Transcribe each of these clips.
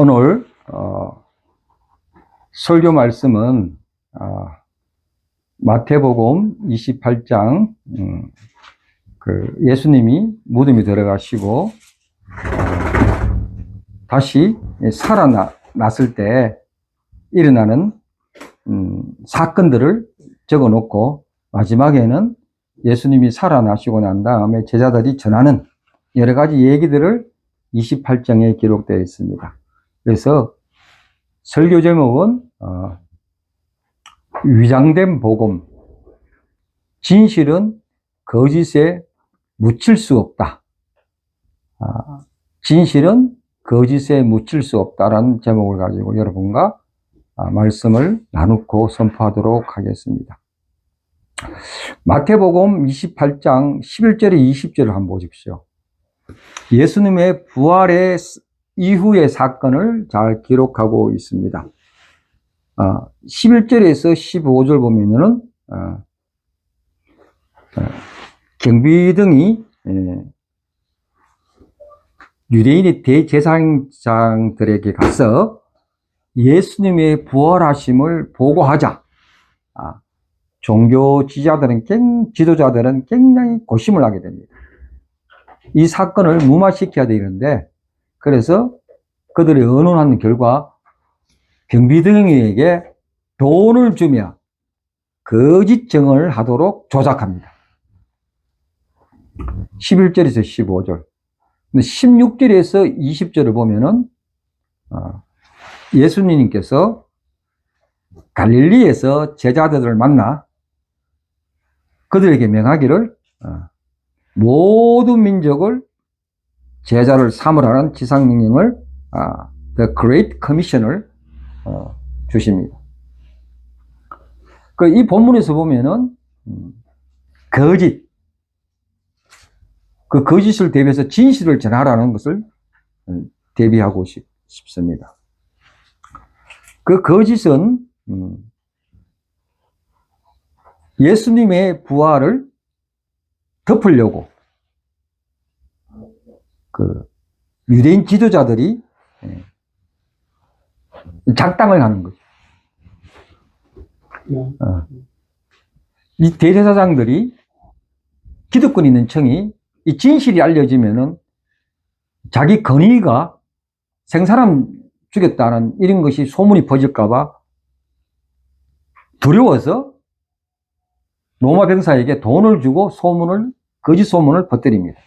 오늘 설교 말씀은 마태복음 28장 예수님이 무덤에 들어가시고 다시 살아났을 때 일어나는 사건들을 적어 놓고 마지막에는 예수님이 살아나시고 난 다음에 제자들이 전하는 여러 가지 얘기들을 28장에 기록되어 있습니다. 그래서 설교 제목은 위장된 복음, 진실은 거짓에 묻힐 수 없다. 진실은 거짓에 묻힐 수 없다라는 제목을 가지고 여러분과 말씀을 나누고 선포하도록 하겠습니다. 마태복음 28장 11절에 20절을 한번 보십시오. 예수님의 부활의 이후의 사건을 잘 기록하고 있습니다. 11절에서 15절 보면은 경비등이 유대인의 대제사장들에게 가서 예수님의 부활하심을 보고하자. 종교 지도자들은 굉장히 고심을 하게 됩니다. 이 사건을 무마시켜야 되는데, 그래서 그들이 의논하는 결과 경비등에게 돈을 주며 거짓 증언을 하도록 조작합니다. 11절에서 15절. 16절에서 20절을 보면은 예수님께서 갈릴리에서 제자들을 만나 그들에게 명하기를 모든 민족을 제자를 삼으라는 지상명령을 The Great Commission을 주십니다. 이 본문에서 보면은 그 거짓을 대비해서 진실을 전하라는 것을 대비하고 싶습니다. 그 거짓은 예수님의 부활을 덮으려고 유대인 지도자들이 작당을 하는 거죠. 이 대제사장들이 기득권 있는 청이 이 진실이 알려지면은 자기 건의가 생사람 죽였다는 이런 것이 소문이 퍼질까봐 두려워서 로마 병사에게 돈을 주고 거짓 소문을 퍼뜨립니다.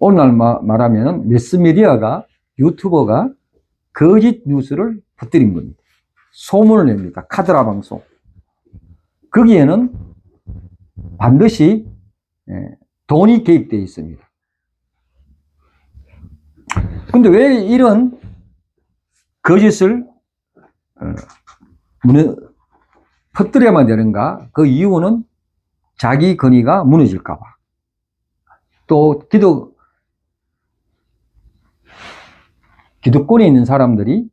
오늘날 말하면 매스미디어가, 유튜버가 거짓 뉴스를 퍼뜨린 겁니다. 소문을 냅니다. 카드라 방송. 거기에는 반드시 돈이 개입되어 있습니다. 근데 왜 이런 거짓을 퍼뜨려야만 되는가? 그 이유는 자기 건의가 무너질까봐. 또 기득권에 있는 사람들이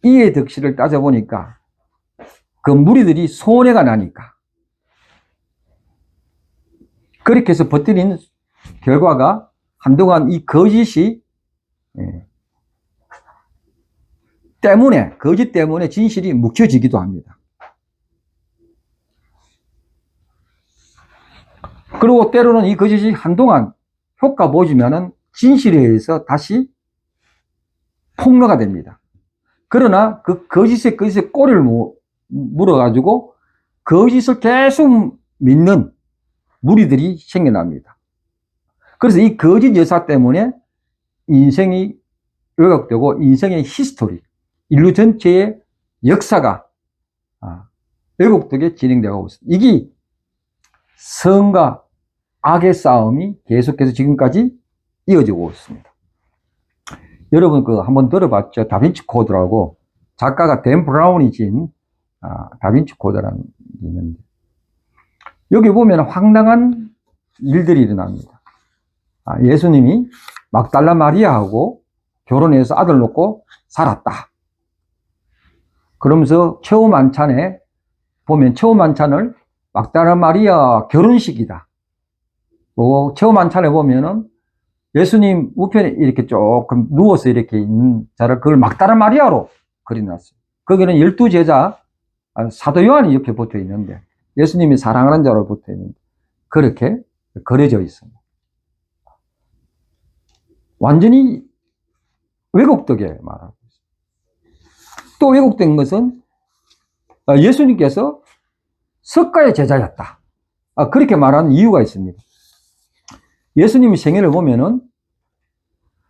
이해 득실을 따져보니까 그 무리들이 손해가 나니까. 그렇게 해서 버티는 결과가 한동안 이 거짓이 거짓 때문에 진실이 묵혀지기도 합니다. 그리고 때로는 이 거짓이 한동안 효과 보여주면은 진실에 의해서 다시 폭로가 됩니다. 그러나 그 거짓에 꼬리를 물어가지고 거짓을 계속 믿는 무리들이 생겨납니다. 그래서 이 거짓 여사 때문에 인생이 왜곡되고 인생의 히스토리, 인류 전체의 역사가 왜곡되게 진행되고 있습니다. 이게 선과 악의 싸움이 계속해서 지금까지 이어지고 있습니다. 여러분 한번 들어봤죠? 다빈치 코드라고 작가가 댄 브라운이 지은 다빈치 코드라는 게 있는데 여기 보면 황당한 일들이 일어납니다. 예수님이 막달라 마리아하고 결혼해서 아들 놓고 살았다. 그러면서 처음 만찬에 보면 처음 만찬을 막달라 마리아 결혼식이다. 처음 만찬에 보면은 예수님 우편에 이렇게 조금 누워서 이렇게 있는 자를 그걸 막다른 마리아로 그려놨어요. 거기는 12제자, 사도 요한이 옆에 붙어 있는데, 예수님이 사랑하는 자로 붙어 있는데, 그렇게 그려져 있습니다. 완전히 왜곡되게 말하고 있습니다. 또 왜곡된 것은 예수님께서 석가의 제자였다. 그렇게 말하는 이유가 있습니다. 예수님의 생애를 보면은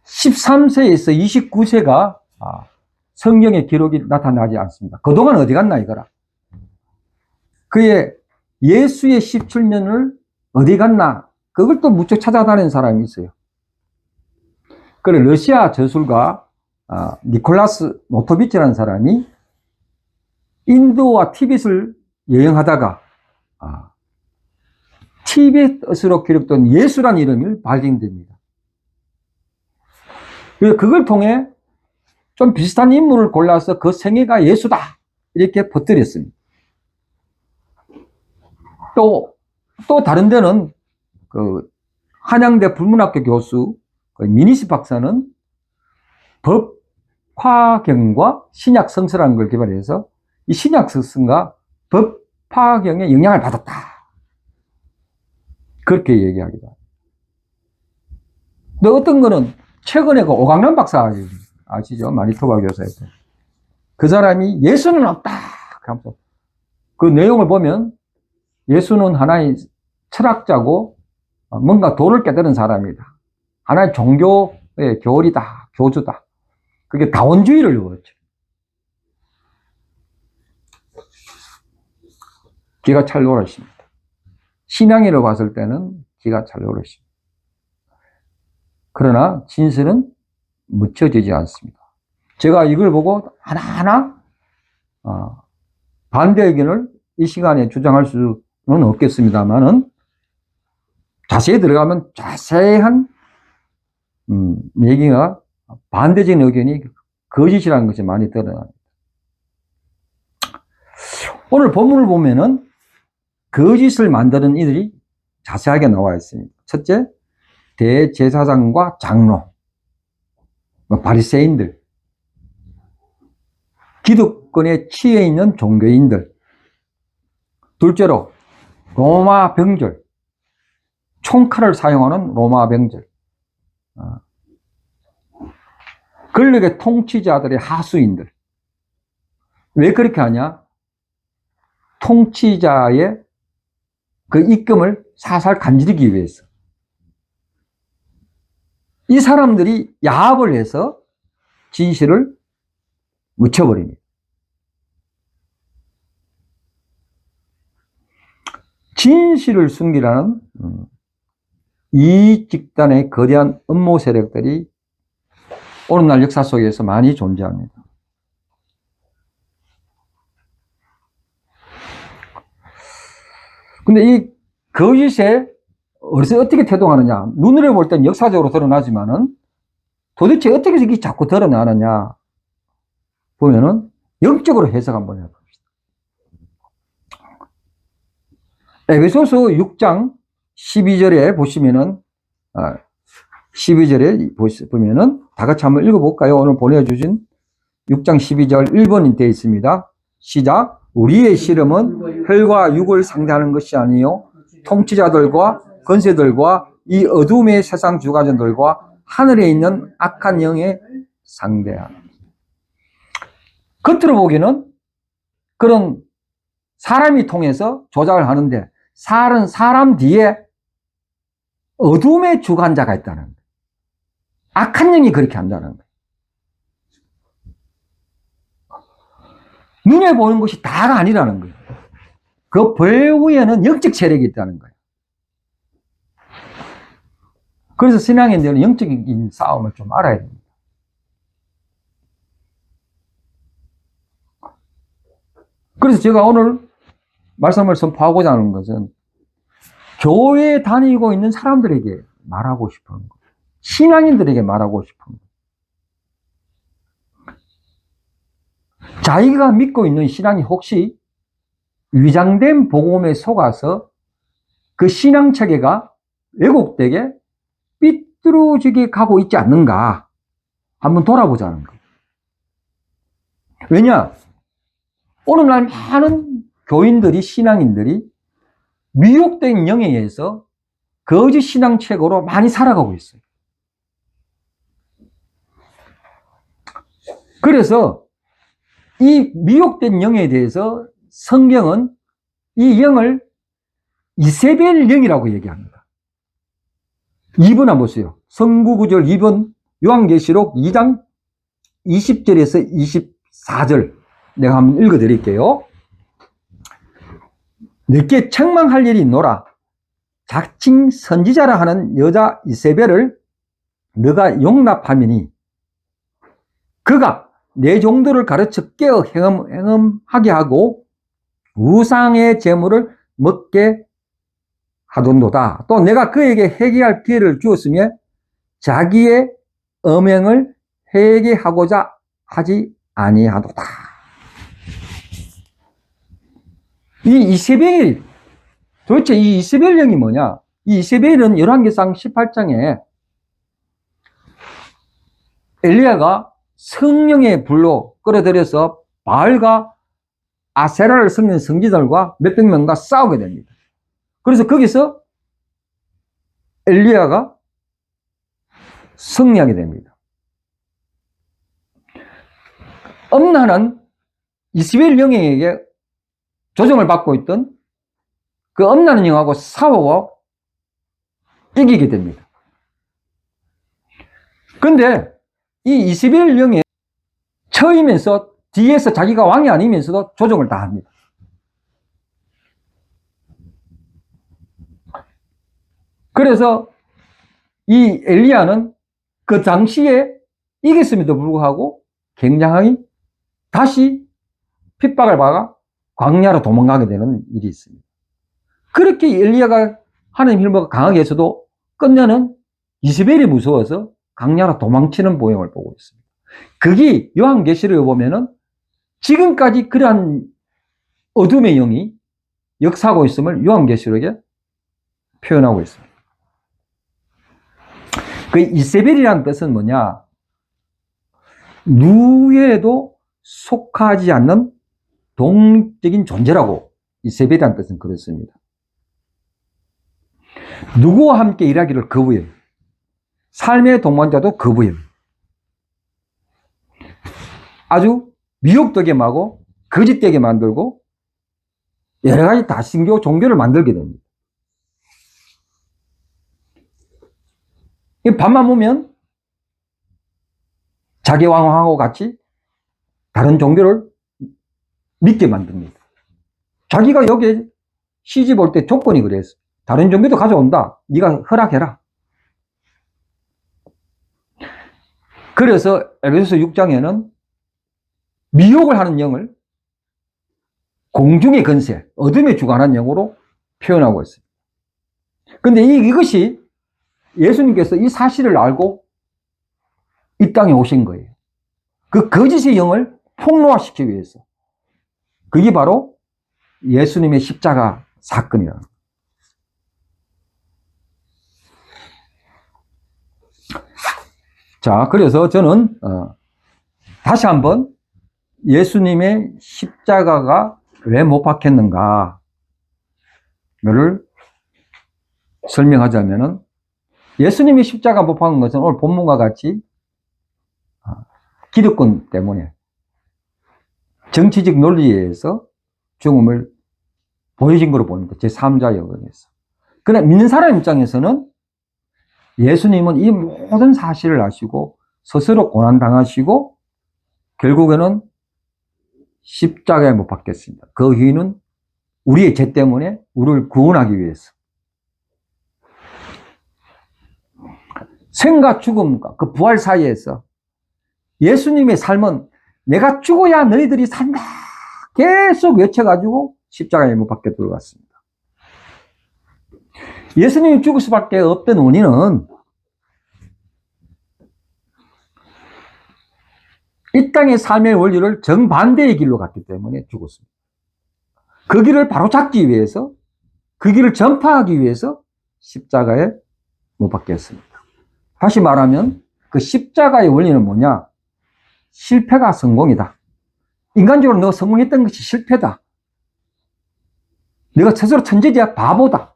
13세에서 29세가 성경의 기록이 나타나지 않습니다. 그동안 어디 갔나 이거라. 그의 예수의 17년을 어디 갔나 그걸 또 무척 찾아다니는 사람이 있어요. 그래 러시아 저술가 니콜라스 노토비치라는 사람이 인도와 티벳을 여행하다가 티벳으로 기록된 예수라는 이름이 발견됩니다. 그걸 통해 좀 비슷한 인물을 골라서 그 생애가 예수다 이렇게 퍼뜨렸습니다. 또 다른 데는 그 한양대 불문학교 교수 미니시 박사는 법화경과 신약성서라는 걸 개발해서 이 신약성서가 법화경에 영향을 받았다. 그렇게 얘기하기도 합니다. 근데 어떤 거는 최근에 그 오강남 박사 아시죠? 마니토바 교사였던. 그 사람이 예수는 없다. 그 내용을 보면 예수는 하나의 철학자고 뭔가 도를 깨달은 사람이다. 하나의 종교의 교리다. 교주다. 그게 다원주의를 이루었죠. 기가 찰 노릇입니다. 신앙으로 봤을 때는 기가 찰 노릇입니다. 그러나 진실은 묻혀지지 않습니다. 제가 이걸 보고 하나하나 반대 의견을 이 시간에 주장할 수는 없겠습니다만은 자세히 들어가면 자세한 얘기가 반대적인 의견이 거짓이라는 것이 많이 드러납니다. 오늘 본문을 보면은 거짓을 만드는 이들이 자세하게 나와 있습니다. 첫째, 대제사장과 장로, 바리새인들, 기득권에 취해 있는 종교인들. 둘째로 로마 병졸, 총칼을 사용하는 로마 병졸, 권력의 통치자들의 하수인들. 왜 그렇게 하냐? 통치자의 그 입금을 살살 간지르기 위해서. 이 사람들이 야합을 해서 진실을 묻혀버립니다. 진실을 숨기라는 이 집단의 거대한 음모 세력들이 오늘날 역사 속에서 많이 존재합니다. 근데 이 거짓에 어떻게 태동하느냐? 눈으로 볼 땐 역사적으로 드러나지만은 도대체 어떻게 이게 자꾸 드러나느냐? 보면은 영적으로 해석 한번 해봅시다. 에베소서 6장 12절에 보시면은 12절에 보면은 다 같이 한번 읽어볼까요? 오늘 보내주신 6장 12절 1번이 되어 있습니다. 시작. 우리의 씨름은 혈과 육을 상대하는 것이 아니요 통치자들과 권세들과 이 어둠의 세상 주관자들과 하늘에 있는 악한 영에 상대하는. 겉으로 보기에는 그런 사람이 통해서 조작을 하는데 사람 뒤에 어둠의 주관자가 있다는 거예요. 악한 영이 그렇게 한다는 거예요. 눈에 보이는 것이 다가 아니라는 거예요. 그 배후에는 영적 세력이 있다는 거예요. 그래서 신앙인들은 영적인 싸움을 좀 알아야 됩니다. 그래서 제가 오늘 말씀을 선포하고자 하는 것은 교회에 다니고 있는 사람들에게 말하고 싶은 것, 신앙인들에게 말하고 싶은 것. 자기가 믿고 있는 신앙이 혹시 위장된 복음에 속아서 그 신앙 체계가 왜곡되게 비뚤어지게 가고 있지 않는가 한번 돌아보자는 거예요. 왜냐? 오늘날 많은 교인들이, 신앙인들이 미혹된 영에 의해서 거짓 신앙책으로 많이 살아가고 있어요. 그래서 이 미혹된 영에 대해서 성경은 이 영을 이세벨 영이라고 얘기합니다. 2번 한번 보세요. 성구구절 2번 요한계시록 2장 20절에서 24절 내가 한번 읽어드릴게요. 내게 책망할 일이 있노라. 자칭 선지자라 하는 여자 이세벨을 너가 용납하미니 그가 내 종들을 가르쳐 깨어 행음하게 하고 우상의 제물을 먹게 하던도다. 또 내가 그에게 회개할 기회를 주었으며 자기의 음행을 회개하고자 하지 아니하도다. 이 이세벨, 도대체 이 이세벨 영이 뭐냐? 이 이세벨은 열왕기상 18장에 엘리야가 성령의 불로 끌어들여서 바알과 아세라를 섬기는 선지자들과 몇백 명과 싸우게 됩니다. 그래서 거기서 엘리야가 승리하게 됩니다. 엄나는 이스라엘 영에게 조정을 받고 있던 그 엄나는 영하고 싸워 이기게 됩니다. 그런데 이 이스라엘 영에 처이면서 뒤에서 자기가 왕이 아니면서도 조정을 다 합니다. 그래서 이 엘리야는 그 당시에 이겼음에도 불구하고 굉장히 다시 핍박을 받아 광야로 도망가게 되는 일이 있습니다. 그렇게 엘리야가 하나님 힘을 강하게 해서도 끝내는 이세벨이 무서워서 광야로 도망치는 모형을 보고 있습니다. 그게 요한계시록에 보면은 지금까지 그러한 어둠의 영이 역사하고 있음을 요한계시록에 표현하고 있습니다. 그 이세벨이라는 뜻은 뭐냐? 누구에도 속하지 않는 독립적인 존재라고 이세벨이라는 뜻은 그렇습니다. 누구와 함께 일하기를 거부해요. 삶의 동반자도 거부해요. 아주 미혹되게 하고 거짓되게 만들고 여러 가지 다신교 종교를 만들게 됩니다. 밤만 보면 자기 왕하고 같이 다른 종교를 믿게 만듭니다. 자기가 여기에 시집 올 때 조건이 그랬어. 다른 종교도 가져온다. 네가 허락해라. 그래서 에베소서 6장에는 미혹을 하는 영을 공중의 권세, 어둠에 주관하는 영으로 표현하고 있습니다. 그런데 이것이 예수님께서 이 사실을 알고 이 땅에 오신 거예요. 그 거짓의 영을 폭로화시키기 위해서. 그게 바로 예수님의 십자가 사건이에요. 자, 그래서 저는 다시 한번 예수님의 십자가가 왜 못 박혔는가를 설명하자면은 예수님이 십자가 못 박은 것은 오늘 본문과 같이 기득권 때문에 정치적 논리에 의해서 죽음을 보여진 거로 봅니다. 제3자 여건에서. 그러나 믿는 사람 입장에서는 예수님은 이 모든 사실을 아시고 스스로 고난당하시고 결국에는 십자가에 못 박혔습니다. 그 이유는 우리의 죄 때문에 우리를 구원하기 위해서. 생과 죽음과 그 부활 사이에서 예수님의 삶은 내가 죽어야 너희들이 산다 계속 외쳐가지고 십자가에 못 박혀 들어갔습니다. 예수님이 죽을 수밖에 없던 원인은 이 땅의 삶의 원리를 정반대의 길로 갔기 때문에 죽었습니다. 그 길을 바로잡기 위해서, 그 길을 전파하기 위해서 십자가에 못 박혔습니다. 다시 말하면 그 십자가의 원리는 뭐냐? 실패가 성공이다. 인간적으로 너가 성공했던 것이 실패다. 너가 스스로 천재지야 바보다.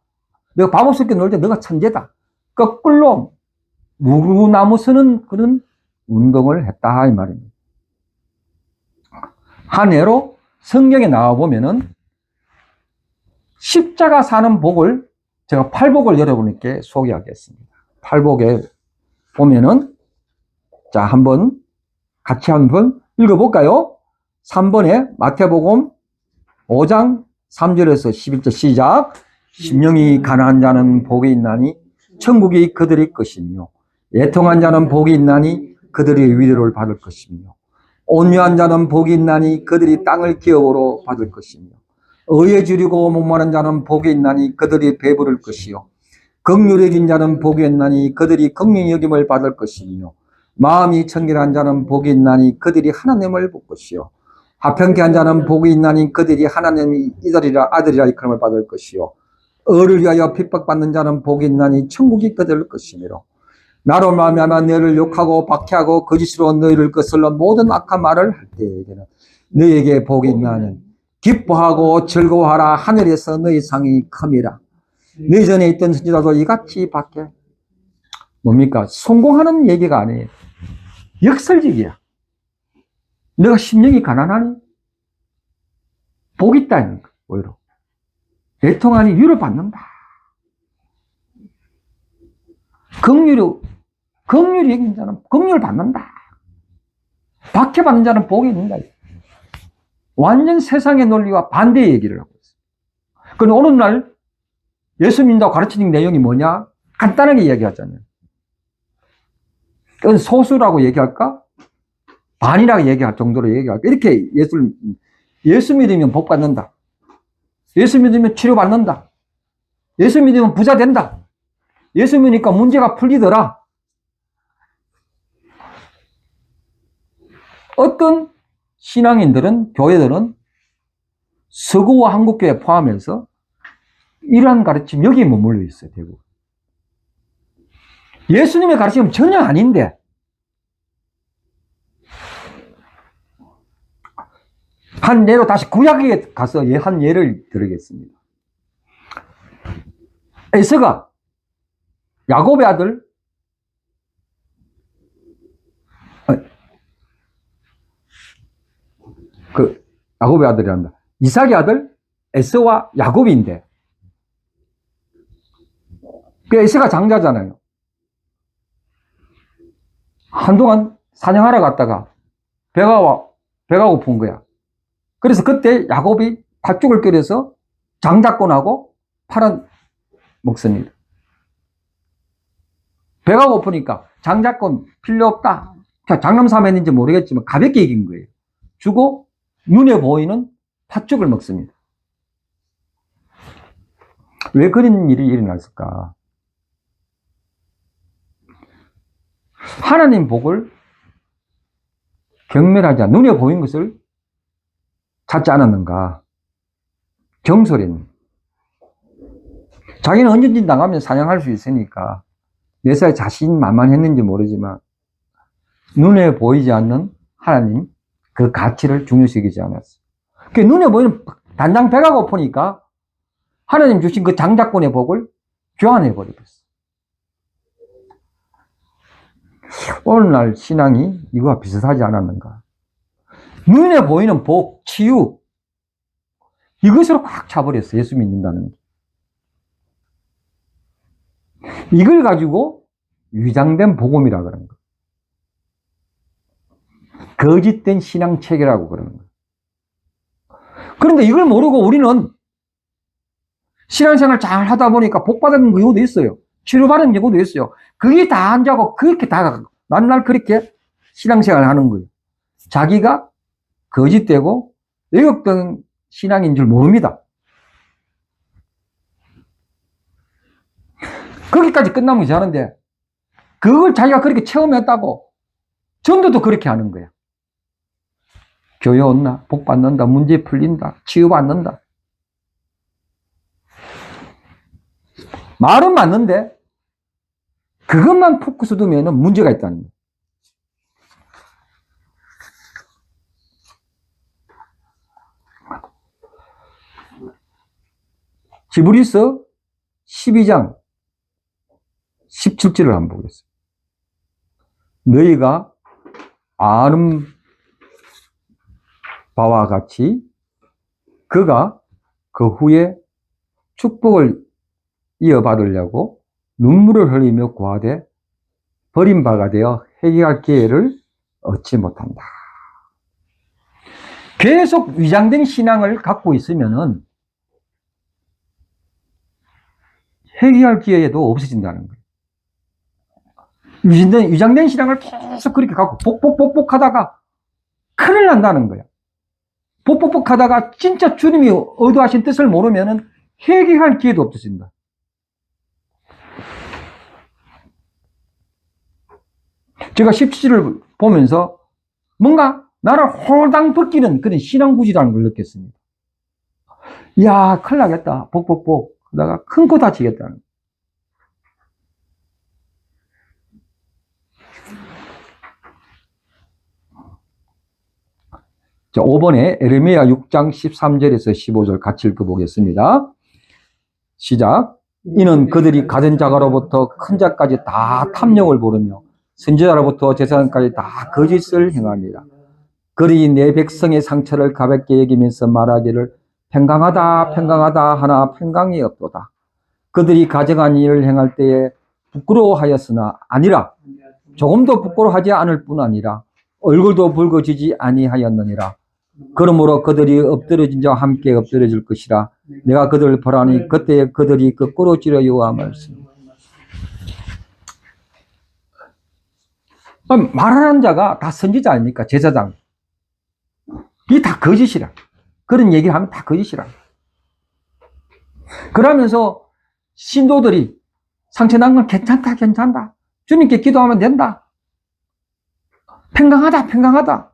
너가 바보스럽게 놀 때 너가 천재다. 거꾸로 무르나무 서는 그런 운동을 했다 이 말입니다. 한 예로 성경에 나와 보면은 십자가 사는 복을 제가 팔복을 여러분께 소개하겠습니다. 팔복에 보면은 자 한번 같이 한번 읽어볼까요? 3번에 마태복음 5장 3절에서 11절 시작. 심령이 가난한 자는 복이 있나니 천국이 그들의 것이며 애통한 자는 복이 있나니 그들의 위로를 받을 것이며 온유한 자는 복이 있나니 그들이 땅을 기업으로 받을 것이며 의에 주리고 목마른 자는 복이 있나니 그들이 배부를 것이요 긍휼히 여긴 자는 복이 있나니 그들이 긍휼히 여김을 받을 것이며 마음이 청결한 자는 복이 있나니 그들이 하나님을 볼 것이요 화평케 한 자는 복이 있나니 그들이 하나님의 아들이라 일컬음을 받을 것이요 의를 위하여 핍박받는 자는 복이 있나니 천국이 그들의 것이며 나로 말미암아 너희를 욕하고 박해하고 거짓으로 너희를 거슬러 모든 악한 말을 할 때에는 너희에게 복이 있나니 기뻐하고 즐거워하라 하늘에서 너희 상이 큼이라. 너희 전에 있던 선지자도 이같이 밖에 뭡니까? 성공하는 얘기가 아니에요. 역설적이야. 너가 심령이 가난하니 복이 있다는 거 오히려 애통하니 위로받는다. 긍휼히 여긴 자는 긍휼을 받는다. 박해받는 자는 복이 있는다. 완전 세상의 논리와 반대의 얘기를 하고 있어요. 그런데 오늘날 예수 믿는다고 가르치는 내용이 뭐냐? 간단하게 이야기하잖아요. 그건 소수라고 얘기할까? 반이라고 얘기할 정도로 얘기할까? 이렇게 예수 믿으면 복 받는다. 예수 믿으면 치료받는다. 예수 믿으면 부자 된다. 예수 믿으니까 문제가 풀리더라. 어떤 신앙인들은, 교회들은 서구와 한국교회 포함해서 이러한 가르침 여기에 머물러 있어요, 대부분. 예수님의 가르침은 전혀 아닌데, 한 예로 다시 구약에 가서 한 예를 들겠습니다. 에서가 야곱의 아들, 야곱의 아들이란다. 이삭의 아들 에서와 야곱인데, 에서가 장자잖아요. 한동안 사냥하러 갔다가 배가 고픈 거야. 그래서 그때 야곱이 팥죽을 끓여서 장자권하고 팔아 먹습니다. 배가 고프니까 장자권 필요 없다. 장남삼 했는지 모르겠지만 가볍게 이긴 거예요. 주고 눈에 보이는 팥죽을 먹습니다. 왜 그런 일이 일어났을까? 하나님 복을 경멸하지 않아 눈에 보인 것을 찾지 않았는가? 경솔했는. 자기는 언제든지 나가면 사냥할 수 있으니까 내사에 자신만만했는지 모르지만 눈에 보이지 않는 하나님 그 가치를 중요시 여기지 않았어. 그 눈에 보이는 단장 배가 고프니까 하나님 주신 그 장자권의 복을 교환해 버려버렸어. 오늘날 신앙이 이거와 비슷하지 않았는가? 눈에 보이는 복, 치유 이것으로 꽉 차버렸어. 예수 믿는다는 게. 이걸 가지고 위장된 복음이라 그러는 거예요. 거짓된 신앙체계라고 그러는 거예요. 그런데 이걸 모르고 우리는 신앙생활 잘 하다 보니까 복 받는 경우도 있어요. 치료받은 경우도 있어요. 그게 다 안 자고 그렇게 다 만날 그렇게 신앙생활 하는 거예요. 자기가 거짓되고 왜곡된 신앙인 줄 모릅니다. 거기까지 끝나면 괜찮은데 그걸 자기가 그렇게 체험했다고 전도도 그렇게 하는 거야. 교회 온나, 복 받는다, 문제 풀린다, 치유받는다. 말은 맞는데 그것만 포커스 두면 문제가 있다는 거예요. 히브리서 12장 17절을 한번 보겠습니다. 너희가 아는 바와 같이 그가 그 후에 축복을 이어받으려고 눈물을 흘리며 구하되 버림바가 되어 회개할 기회를 얻지 못한다. 계속 위장된 신앙을 갖고 있으면은 회개할 기회도 없어진다는 거예요. 위장된 신앙을 계속 그렇게 갖고 복복복복 하다가 큰일 난다는 거야. 복복복 하다가 진짜 주님이 의도하신 뜻을 모르면은 회개할 기회도 없어진다. 제가 17절을 보면서 뭔가 나를 홀당 벗기는 그런 신앙구지라는 걸 느꼈습니다. 야, 큰일 나겠다. 복복복 하다가 큰 코 다치겠다는 거예요. 자, 5번에 에레미야 6장 13절에서 15절 같이 읽어보겠습니다. 시작. 이는 그들이 가진 자가로부터 큰 자까지 다 탐욕을 부르며 선지자로부터 제사장까지 다 거짓을 행합니다. 그들이 내 백성의 상처를 가볍게 여기면서 말하기를 평강하다 평강하다 하나 평강이 없도다. 그들이 가증한 일을 행할 때에 부끄러워하였으나 아니라 조금도 부끄러워하지 않을 뿐 아니라 얼굴도 붉어지지 아니하였느니라. 그러므로 그들이 엎드러진 자와 함께 엎드려질 것이라. 내가 그들을 벌하니 그때 그들이 거꾸로 지려 여호와의 말하는 자가 다 선지자 아닙니까? 제사장. 이게 다 거짓이라. 그런 얘기를 하면 다 거짓이라. 그러면서 신도들이 상처 난 건 괜찮다, 괜찮다. 주님께 기도하면 된다. 평강하다, 평강하다.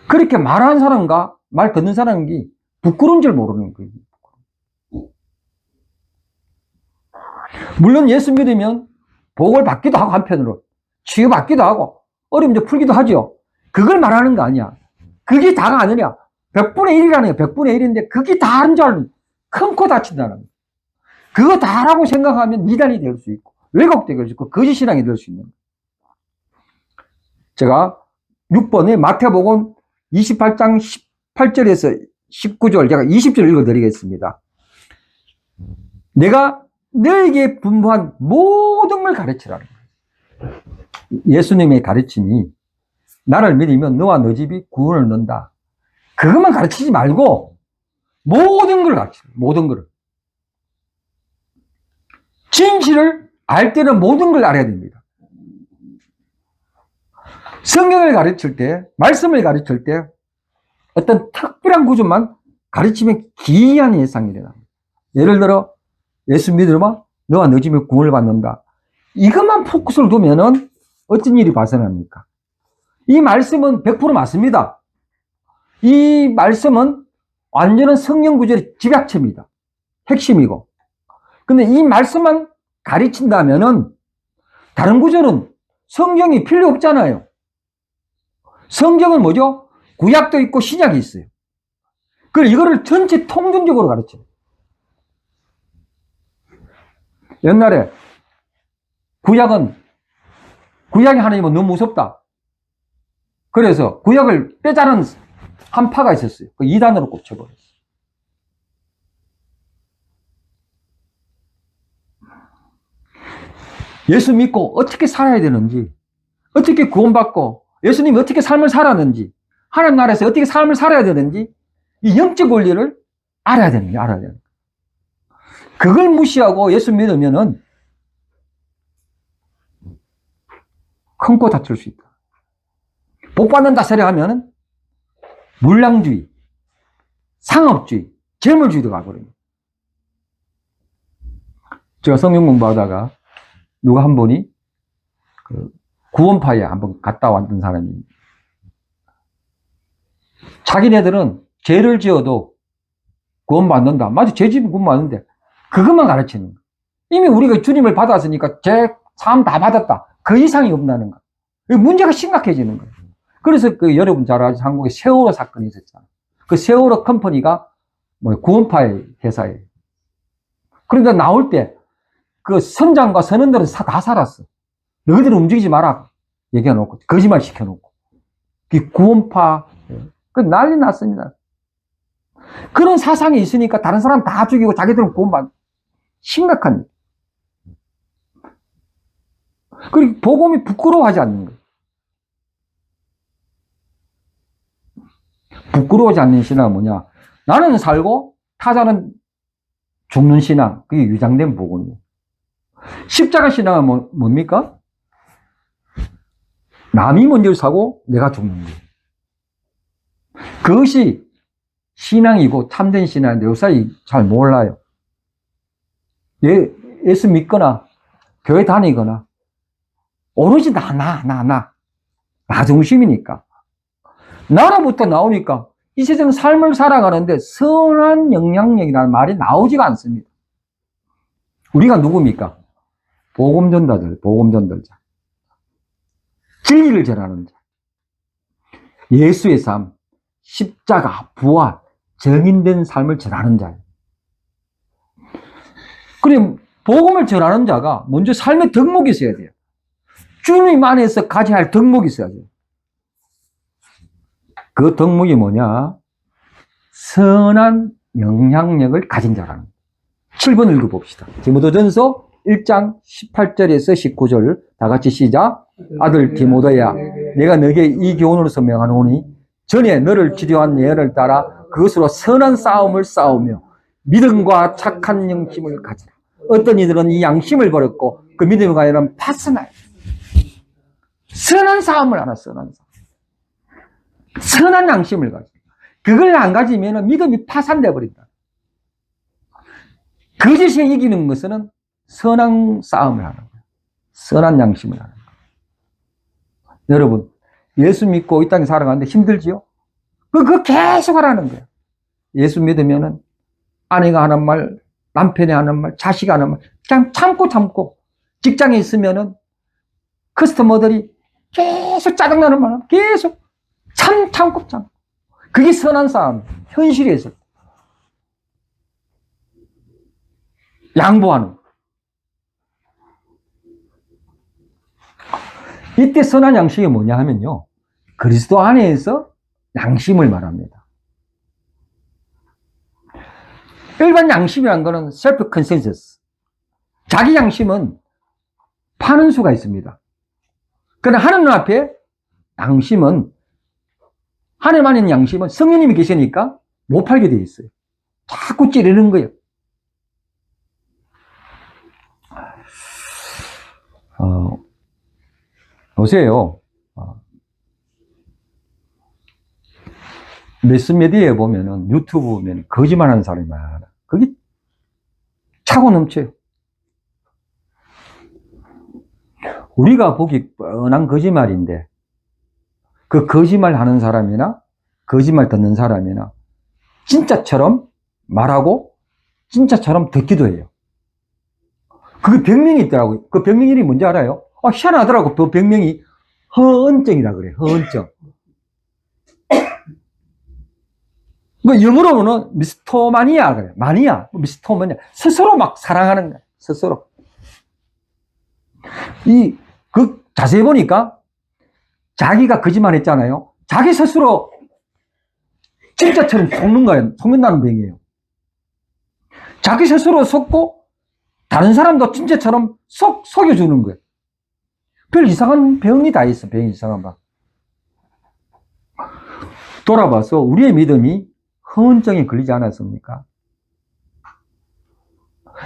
그렇게 말하는 사람과 말 듣는 사람이 부끄러운 줄 모르는 거예요. 물론 예수 믿으면 복을 받기도 하고 한편으로 치유받기도 하고 어려움도 풀기도 하죠. 그걸 말하는 거 아니야. 그게 다가 아니냐. 100분의 1이라는 거예요. 100분의 1인데 그게 다인 줄 알면 큰 코 다친다는 거예요. 그거 다라고 생각하면 이단이 될 수 있고 왜곡되게 될 수 있고 거짓신앙이 될 수 있는 거예요. 제가 6번에 마태복음 28장 18절에서 19절 제가 20절 읽어드리겠습니다. 내가 너에게 분부한 모든 걸 가르치라는 거예요. 예수님의 가르침이 나를 믿으면 너와 너 집이 구원을 얻는다. 그것만 가르치지 말고 모든 걸 가르치라. 모든 걸. 진실을 알 때는 모든 걸 알아야 됩니다. 성경을 가르칠 때, 말씀을 가르칠 때 어떤 특별한 구조만 가르치면 기이한 예상이 일어납니다. 예를 들어 예수 믿으면 너와 너 집이 구원을 받는다. 이것만 포커스를 두면은 어떤 일이 발생합니까? 이 말씀은 100% 맞습니다. 이 말씀은 완전한 성경 구절의 집약체입니다. 핵심이고. 근데 이 말씀만 가르친다면은 다른 구절은 성경이 필요 없잖아요. 성경은 뭐죠? 구약도 있고 신약이 있어요. 그걸 이거를 전체 통전적으로 가르쳐요. 옛날에 구약이 하나님은 너무 무섭다. 그래서 구약을 빼자는 한파가 있었어요. 그 이단으로 꼽혀버렸어요. 예수 믿고 어떻게 살아야 되는지, 어떻게 구원받고 예수님이 어떻게 삶을 살았는지, 하나님 나라에서 어떻게 삶을 살아야 되는지 이 영적 원리를 알아야 되는 거예요. 알아야 되는 거예요. 그걸 무시하고 예수 믿으면은 큰 코 다칠 수 있다. 복 받는다 소리 하면은 물량주의, 상업주의, 재물주의도 가버려요. 제가 성경 공부하다가 누가 한 분이 그 구원파에 한번 갔다 왔던 사람이 자기네들은 죄를 지어도 구원받는다. 맞아, 죄 지으면 구원받는데 그것만 가르치는 거예요. 이미 우리가 주님을 받았으니까 제 삶 다 받았다. 그 이상이 없다는 거. 문제가 심각해지는 거예요. 그래서 그 여러분 잘 아시죠? 한국에 세월호 사건이 있었잖아요. 그 세월호 컴퍼니가 뭐 구원파의 회사예요. 그런데 나올 때 그 선장과 선원들은 다 살았어. 너희들은 움직이지 마라. 얘기해놓고, 거짓말 시켜놓고. 그 구원파, 그 난리 났습니다. 그런 사상이 있으니까 다른 사람 다 죽이고 자기들은 구원받, 심각한 일. 그리고 복음이 부끄러워하지 않는 거예요. 부끄러워하지 않는 신앙은 뭐냐? 나는 살고 타자는 죽는 신앙. 그게 유장된 복음이에요. 십자가 신앙은 뭡니까? 남이 먼저 사고 내가 죽는 거예요. 그것이 신앙이고 참된 신앙인데 요새 잘 몰라요. 예수 믿거나 교회 다니거나 오로지 나 중심이니까. 나로부터 나오니까 이 세상 삶을 살아가는데 선한 영향력이라는 말이 나오지가 않습니다. 우리가 누굽니까? 복음 전달자. 진리를 전하는 자. 예수의 삶, 십자가, 부활, 정인된 삶을 전하는 자예요. 그럼 복음을 전하는 자가 먼저 삶의 덕목이 있어야 돼요. 주님 안에서 가져야 할 덕목이 있어야 돼요. 그 덕목이 뭐냐? 선한 영향력을 가진 자라는 거예요. 7번 읽어봅시다. 디모데전서 1장 18절에서 19절 다 같이 시작. 아들 디모데야, 내가 너에게 이 교훈으로서 명하노니 전에 너를 치료한 예언을 따라 그것으로 선한 싸움을 싸우며 믿음과 착한 영심을 가지라. 어떤 이들은 이 양심을 버렸고 그 믿음을 가지는 파선하여 선한 싸움을 하나. 선한 양심을 가지라. 그걸 안 가지면 믿음이 파산돼 버린다. 거짓에 이기는 것은 선한 싸움을 하는 거예요. 선한 양심을 하는 거예요. 여러분, 예수 믿고 이 땅에 살아가는데 힘들지요? 그거 계속 하라는 거예요. 예수 믿으면은 아내가 하는 말, 남편이 하는 말, 자식이 하는 말, 그냥 참고. 직장에 있으면은 커스터머들이 계속 짜증나는 말, 계속 참고. 그게 선한 싸움, 현실에서. 양보하는. 이때 선한 양심이 뭐냐 하면요. 그리스도 안에서 양심을 말합니다. 일반 양심이란 거는 셀프 컨센서스. 자기 양심은 파는 수가 있습니다. 그러나 하나님 앞에 양심은, 하나님 안에 있는 양심은 성령님이 계시니까 못 팔게 돼 있어요. 자꾸 찌르는 거예요. 보세요. 매스미디어에 보면은, 유튜브 보면 거짓말 하는 사람이 많아. 그게 차고 넘쳐요. 우리가 보기 뻔한 거짓말인데, 그 거짓말 하는 사람이나, 거짓말 듣는 사람이나, 진짜처럼 말하고, 진짜처럼 듣기도 해요. 그 병명이 있더라고요. 그 병명 이름이 뭔지 알아요? 희한하더라고. 그 병명이 허언증이라 그래요. 허언증. 그 영어로는 미스토마니아 그래요. 마니아, 미스토마니아. 스스로 막 사랑하는 거예요. 스스로. 자세히 보니까 자기가 거짓말 했잖아요. 자기 스스로 진짜처럼 속는 거예요. 속는다는 병이에요. 자기 스스로 속고 다른 사람도 진짜처럼 속여주는 거예요. 별 이상한 병이 다 있어. 병이 이상한 방. 돌아봐서 우리의 믿음이 허언증에 걸리지 않았습니까?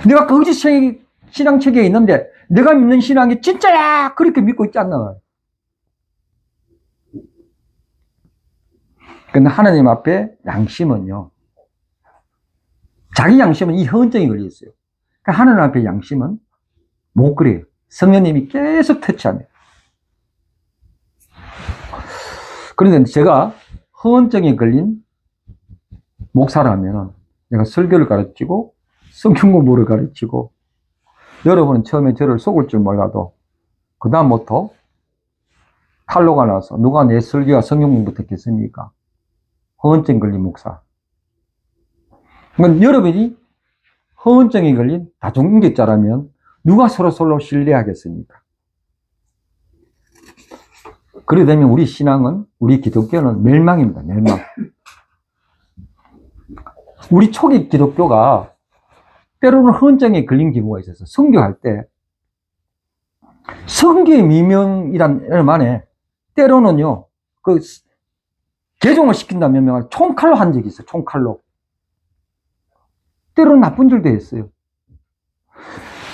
내가 거짓 신앙체계에 있는데 내가 믿는 신앙이 진짜야! 그렇게 믿고 있지 않나? 근데 하나님 앞에 양심은요, 자기 양심은 이 허언증이 걸려 있어요. 그러니까 하나님 앞에 양심은 못 그래요. 성령님이 계속 터치합니다. 그런데 제가 허언증에 걸린 목사라면 내가 설교를 가르치고 성경 공부를 가르치고 여러분은 처음에 저를 속을 줄 몰라도 그다음부터 탈로가 나서 누가 내 설교와 성경 공부 듣겠습니까? 허언증 걸린 목사. 그러면 여러분이 허언증이 걸린 다중인격자라면 누가 서로 신뢰하겠습니까? 그래 되면 우리 신앙은, 우리 기독교는 멸망입니다. 멸망. 우리 초기 기독교가 때로는 허언증에 걸린 경우가 있어서 선교할 때 선교의 미명이란 말에 때로는요, 그 개종을 시킨다 명령을 총칼로 한 적이 있어요. 총칼로. 때로는 나쁜 일도 했어요.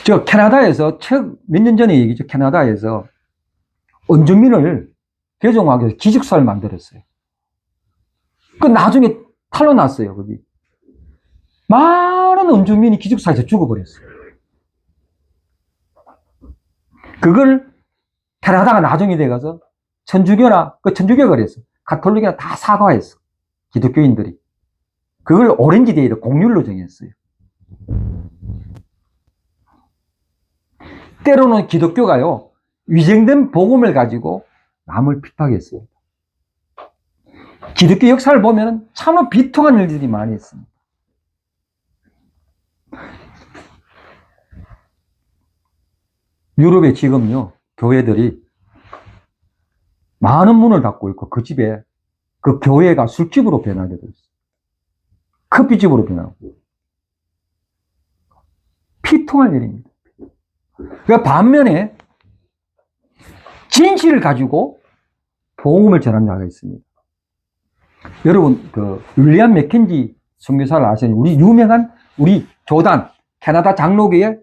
저 캐나다에서 몇 년 전에 얘기죠. 캐나다에서 원주민을 개종하기 위해서 기숙사를 만들었어요. 그 나중에 탈로 났어요. 거기 많은 원주민이 기숙사에서 죽어버렸어요. 그걸 캐나다가 나중에 돼가서 천주교나 그 천주교가 그랬어. 가톨릭이나 다 사과했어. 기독교인들이. 그걸 오렌지 데이로 공율로 정했어요. 때로는 기독교가요, 위생된 복음을 가지고 남을 핍박했어요. 기독교 역사를 보면 참으로 비통한 일들이 많이 있습니다. 유럽에 지금요, 교회들이 많은 문을 닫고 있고, 그 집에, 그 교회가 술집으로 변하게 되어 있어요. 커피집으로 변하고. 피통할 일입니다. 그 반면에, 진실을 가지고 복음을 전하는 자가 있습니다. 여러분, 윌리엄 맥켄지 선교사를 아시는 우리 유명한 우리 교단, 캐나다 장로교의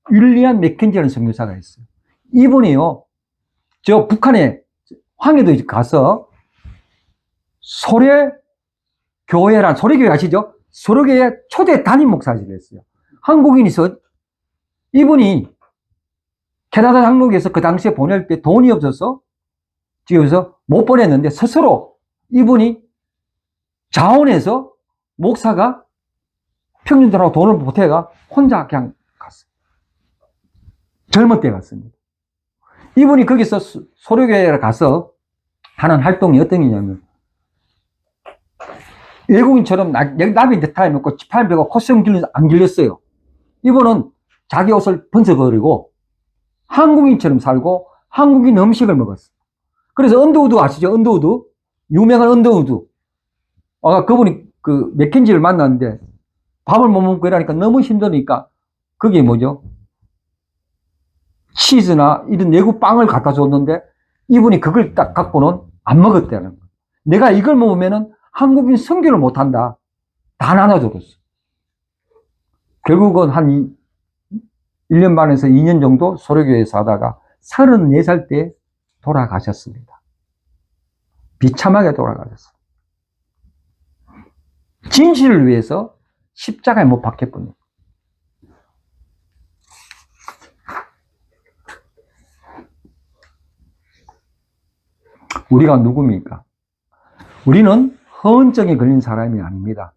윌리엄 맥켄지라는 선교사가 있어요. 이분이요, 저 북한에 황해도 가서 소래교회란, 소래교회 아시죠? 소래교회 초대 담임 목사직을 했어요. 한국인이서 이분이 캐나다 장로교에서 그 당시에 보낼 때 돈이 없어서 지금서 못 보냈는데 스스로 이분이 자원해서 목사가 평균들하고 돈을 보태가 혼자 그냥 갔어요. 젊은 때 갔습니다. 이분이 거기서 소래교회에 가서 하는 활동이 어떤 게냐면 외국인처럼 나비 넥타이 먹고 지팡이 베고 콧수염 안 길렸어요. 이분은 자기 옷을 벗어버리고 한국인처럼 살고 한국인 음식을 먹었어요. 그래서 언더우드 아시죠? 언더우드? 유명한 언더우드. 그분이 그 맥켄지를 만났는데 밥을 못 먹고 이러니까 너무 힘드니까 그게 뭐죠? 치즈나 이런 외국 빵을 갖다 줬는데 이분이 그걸 딱 갖고는 안 먹었다는 거예요. 내가 이걸 먹으면은 한국인 선교를 못 한다. 다 나눠줬어. 결국은 한 1년 반에서 2년 정도 소래교회에서 하다가 34살 때 돌아가셨습니다. 비참하게 돌아가셨어요. 진실을 위해서 십자가에 못 박혔군요. 우리가 누굽니까? 우리는 허언증에 걸린 사람이 아닙니다.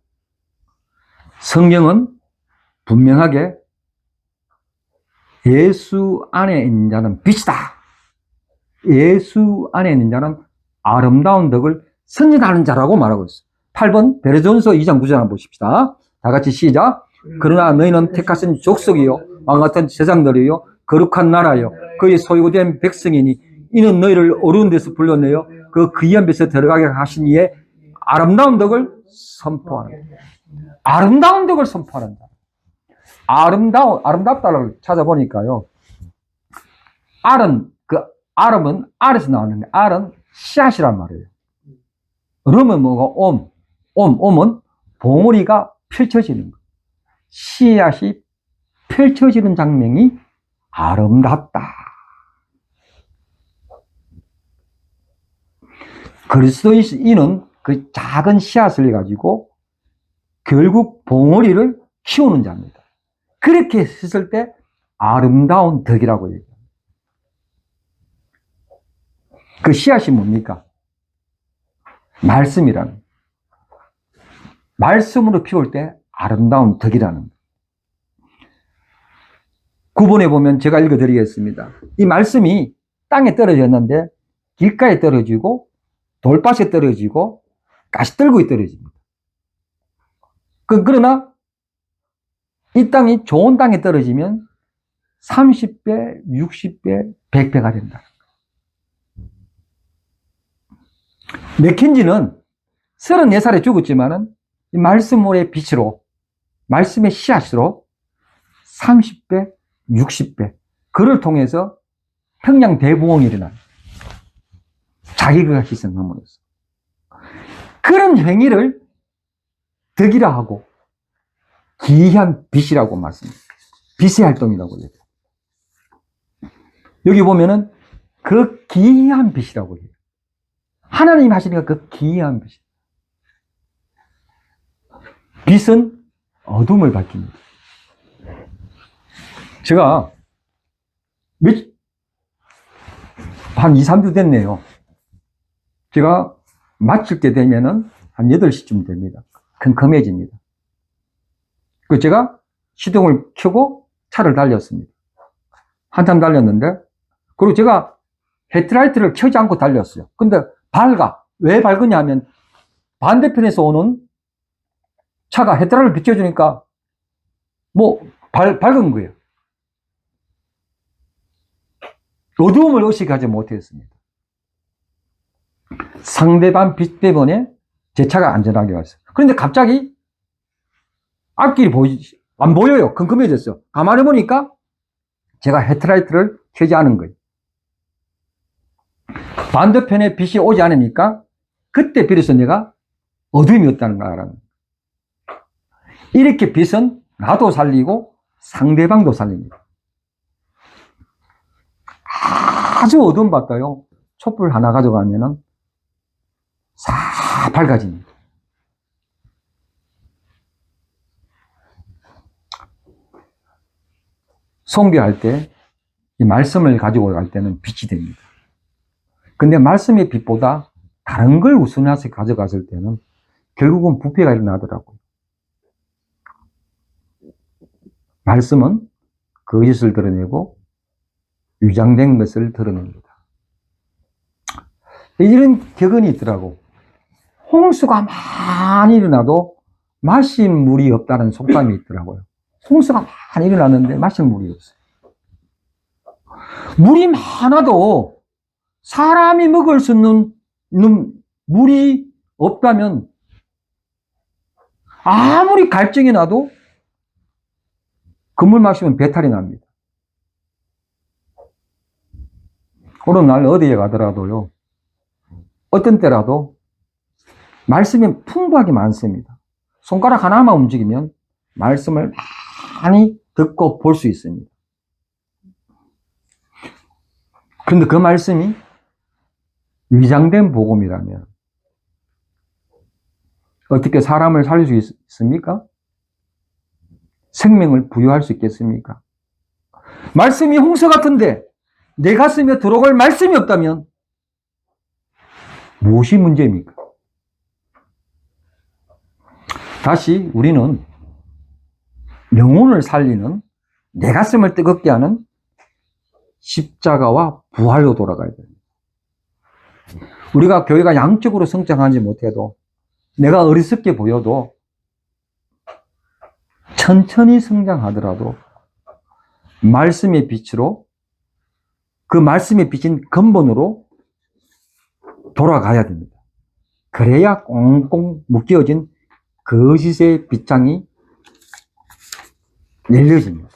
성경은 분명하게 예수 안에 있는 자는 빛이다. 예수 안에 있는 자는 아름다운 덕을 선전하는 자라고 말하고 있어요. 8번 베레전서 2장 9절 한번 보십시다. 다 같이 시작. 그러나 너희는 택하신 족속이요 왕같은 제사장들이요 거룩한 나라요 그의 소유된 백성이니 이는 너희를 어두운 데서 불러내어 그 귀한 빛에 들어가게 하신 이의 아름다운 덕을 선포하는 자. 아름다운 덕을 선포하는 자. 아름답다를 찾아보니까요. 아름은 알에서 나왔는데, 알은 씨앗이란 말이에요. 름은 뭐고, 옴은 봉우리가 펼쳐지는 거. 씨앗이 펼쳐지는 장면이 아름답다. 그리스도인은 그 작은 씨앗을 가지고 결국 봉우리를 키우는 자입니다. 그렇게 했을 때 아름다운 덕이라고 얘기합니다. 그 씨앗이 뭡니까? 말씀이라는. 말씀으로 키울 때 아름다운 덕이라는. 9번에 보면 제가 읽어드리겠습니다. 이 말씀이 땅에 떨어졌는데 길가에 떨어지고 돌밭에 떨어지고 가시떨구에 떨어집니다. 그러나 이 땅이 좋은 땅에 떨어지면 30배, 60배, 100배가 된다. 맥킨지는 34살에 죽었지만은 이 말씀의 빛으로, 말씀의 씨앗으로 30배, 60배, 그를 통해서 평양 대부흥이 일어나요. 자기가 희생함으로써. 그런 행위를 덕이라 하고 기이한 빛이라고 말씀합니다. 빛의 활동이라고 해요. 여기 보면은 그 기이한 빛이라고 해요. 하나님 하시니까 그 기이한 빛. 빛은 어둠을 밝힙니다. 제가 한 2, 3주 됐네요. 제가 마칠 때 되면은 한 8시쯤 됩니다. 컴컴해집니다. 그 제가 시동을 켜고 차를 달렸습니다. 한참 달렸는데, 그리고 제가 헤드라이트를 켜지 않고 달렸어요. 근데 밝아. 왜 밝으냐 하면 반대편에서 오는 차가 헤드라이트를 비춰주니까 밝은 거예요. 어두움을 의식하지 못했습니다. 상대방 빛 때문에 제 차가 안전하게 왔어요. 그런데 갑자기 앞길이 안 보여요. 컴컴해졌어요. 가만히 보니까 제가 헤드라이트를 켜지 않은 거예요. 반대편에 빛이 오지 않으니까 그때 비로소 내가 어둠이 없다는 걸 알았는 거예요. 이렇게 빛은 나도 살리고 상대방도 살립니다. 아주 어두운 밭가요. 촛불 하나 가져가면은 싹 밝아집니다. 송교할 때 이 말씀을 가지고 갈 때는 빛이 됩니다. 근데 말씀의 빛보다 다른 걸 우선해서 가져갔을 때는 결국은 부패가 일어나더라고요. 말씀은 거짓을 드러내고 위장된 것을 드러냅니다. 이런 격언이 있더라고. 홍수가 많이 일어나도 마실 물이 없다는 속담이 있더라고요. 홍수가 많이 일어났는데 마실 물이 없어요. 물이 많아도 사람이 먹을 수 있는 물이 없다면 아무리 갈증이 나도 그 물 마시면 배탈이 납니다. 어느 날 어디에 가더라도요, 어떤 때라도 말씀이 풍부하게 많습니다. 손가락 하나만 움직이면 말씀을 많이 듣고 볼 수 있습니다. 그런데 그 말씀이 위장된 복음이라면 어떻게 사람을 살릴 수 있습니까? 생명을 부여할 수 있겠습니까? 말씀이 홍수 같은데 내 가슴에 들어갈 말씀이 없다면 무엇이 문제입니까? 다시 우리는 영혼을 살리는, 내 가슴을 뜨겁게 하는 십자가와 부활로 돌아가야 됩니다. 우리가 교회가 양적으로 성장하지 못해도, 내가 어리석게 보여도, 천천히 성장하더라도 말씀의 빛으로, 그 말씀의 빛인 근본으로 돌아가야 됩니다. 그래야 꽁꽁 묶여진 거짓의 빗장이 열려집니다.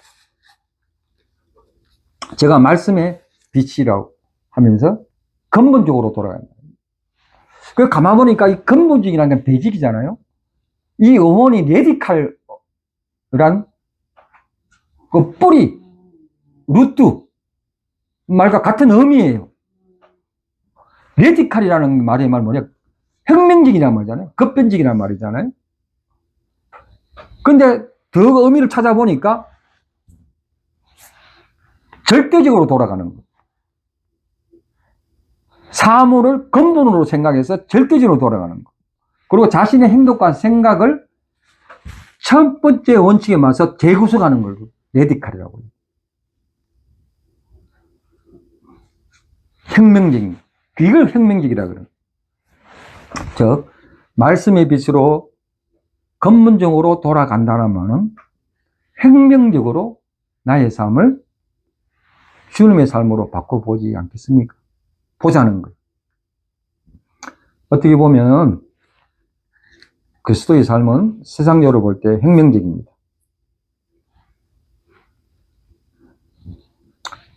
제가 말씀의 빛이라고 하면서 근본적으로 돌아갑니다. 그 가만 보니까 이 근본적이라는 건 베이직이잖아요. 이 어원이 레디칼이란 그 뿌리, 루트 말과 같은 의미예요. 레디칼이라는 말의 말 뭐냐? 혁명적이란 말이잖아요. 급변적이란 말이잖아요. 근데 더 의미를 찾아보니까 절대적으로 돌아가는 거. 사물을 근본으로 생각해서 절대적으로 돌아가는 거. 그리고 자신의 행동과 생각을 첫 번째 원칙에 맞서 재구성하는 걸 레디칼이라고 해요. 혁명적인, 이걸 혁명적이라 그래요. 즉, 말씀의 빛으로 근본적으로 돌아간다면 혁명적으로 나의 삶을 주님의 삶으로 바꿔보지 않겠습니까? 보자는 거예요. 어떻게 보면 그리스도의 삶은 세상적으로 볼 때 혁명적입니다.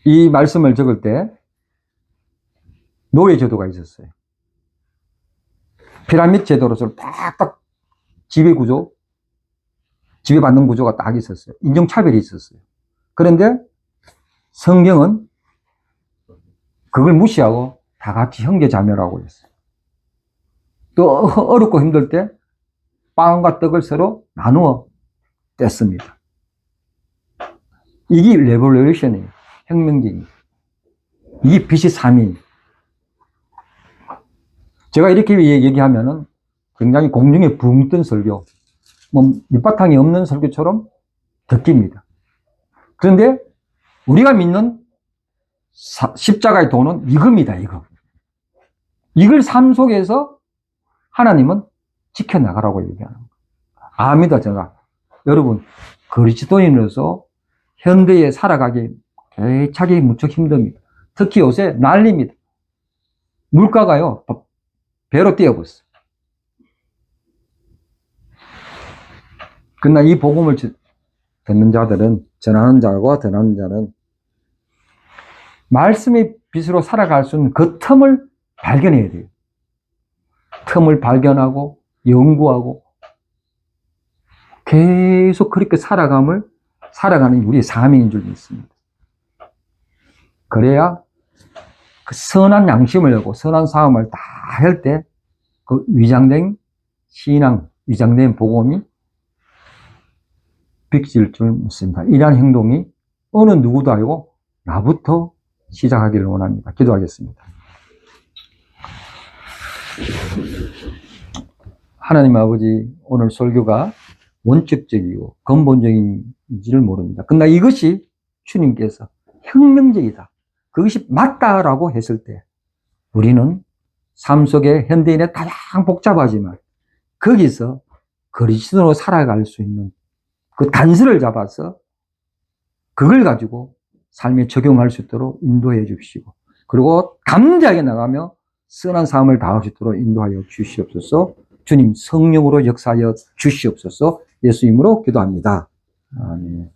이 말씀을 적을 때 노예 제도가 있었어요. 피라미드 제도로서 딱딱 지배구조, 지배받는 구조가 딱 있었어요. 인종차별이 있었어요. 그런데 성경은 그걸 무시하고 다 같이 형제자매라고 했어요. 또 어렵고 힘들 때 빵과 떡을 서로 나누어 뗐습니다. 이게 레볼루션이에요. 혁명적인. 이게 빛이 삶이에요. 제가 이렇게 얘기하면은 굉장히 공중에 붕 뜬 설교, 뭐 밑바탕이 없는 설교처럼 듣깁니다. 그런데 우리가 믿는 십자가의 도는 이겁니다, 이거. 이걸 삶 속에서 하나님은 지켜나가라고 얘기하는 거예요. 압니다, 제가. 여러분, 그리스도인으로서 현대에 살아가기 대차게 무척 힘듭니다. 특히 요새 난리입니다. 물가가요, 배로 뛰어버렸어요. 그러나 이 복음을 듣는 자들은, 전하는 자와 전하는 자는 말씀의 빛으로 살아갈 수 있는 그 틈을 발견해야 돼요. 틈을 발견하고 연구하고 계속 그렇게 살아가는 우리의 사명인 줄 믿습니다. 그래야 그 선한 양심을 열고 선한 싸움을 다 할 때 그 위장된 신앙, 위장된 복음이 비칠 줄 믿습니다. 이러한 행동이 어느 누구도 알고 나부터 시작하기를 원합니다. 기도하겠습니다. 하나님 아버지, 오늘 설교가 원칙적이고 근본적인지를 모릅니다. 그러나 이것이 주님께서 혁명적이다, 그것이 맞다라고 했을 때 우리는 삶 속에 현대인의 가장 복잡하지만 거기서 그리스도로 살아갈 수 있는 그 단서를 잡아서 그걸 가지고 삶에 적용할 수 있도록 인도해 주시고, 그리고 담대하게 나가며 선한 삶을 다할 수 있도록 인도하여 주시옵소서. 주님 성령으로 역사하여 주시옵소서. 예수 이름으로 기도합니다. 아멘.